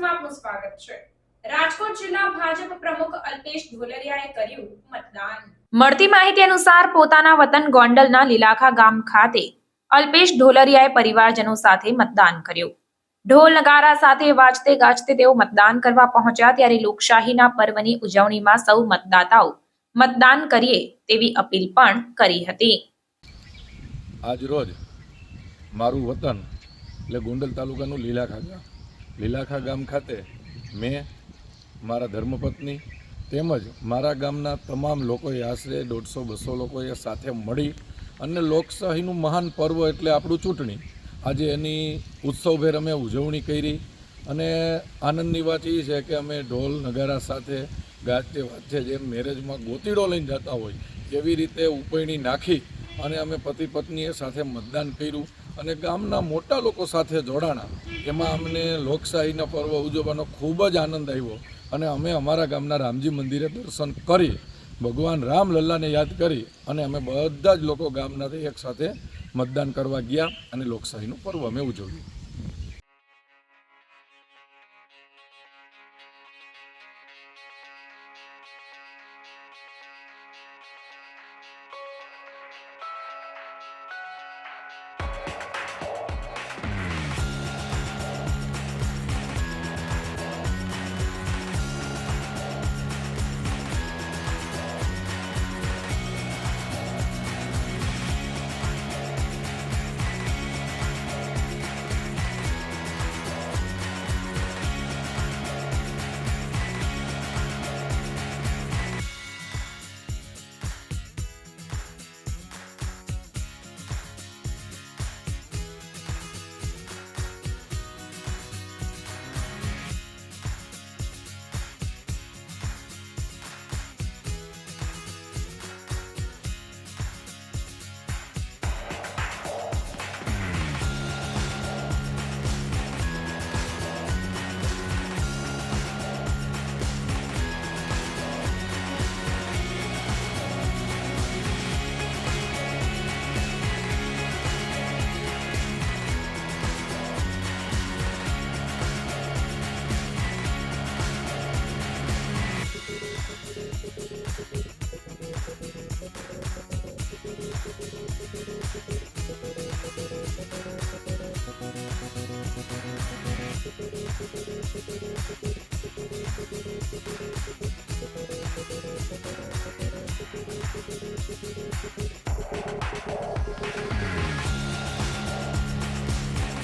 ન્યૂઝમાં આપનું સ્વાગત છે। રાજકોટ જિલ્લા ભાજપ પ્રમુખ અલ્પેશ ઢોલરિયાએ કર્યું મતદાન। મળતી માહિતી અનુસાર પોતાના વતન ગોંડલના લીલાખા ગામ ખાતે અલ્પેશ ઢોલરિયાએ પરિવારજનો સાથે મતદાન કર્યું। ઢોલ નગારા સાથે વાજતે ગાજતે તેઓ મતદાન કરવા પહોંચ્યા ત્યારે લોકશાહીના પર્વની ઉજવણીમાં સૌ મતદાતાઓ મતદાન કરીએ તેવી અપીલ પણ કરી હતી। આજ રોજ મારું વતન એટલે ગોંડલ તાલુકાનું લીલાખા ગામ ખાતે મેં મારા ધર્મપત્ની તેમજ મારા ગામના તમામ લોકોએ આશરે 150-200 લોકોએ સાથે મળી અને લોકશાહીનું મહાન પર્વ એટલે આપણું ચૂંટણી આજે એની ઉત્સવભેર અમે ઉજવણી કરી અને આનંદની વાત એ છે કે અમે ઢોલ નગારા સાથે ગાજતે વાજતે જેમ મેરેજમાં ગોતીડો લઈને જતા હોય એવી રીતે ઉપૈણી નાખી અને અમે પતિ પત્નીએ સાથે મતદાન કર્યું અને ગામના મોટા લોકો સાથે જોડાણા। એમાં અમને લોકશાહીના પર્વ ઉજવવાનો ખૂબ જ આનંદ આવ્યો અને અમે અમારા ગામના રામજી મંદિરે દર્શન કરી ભગવાન રામલલ્લાને યાદ કરી અને અમે બધા જ લોકો ગામના એક સાથે મતદાન કરવા ગયા અને લોકશાહીનું પર્વ અમે ઉજવ્યું।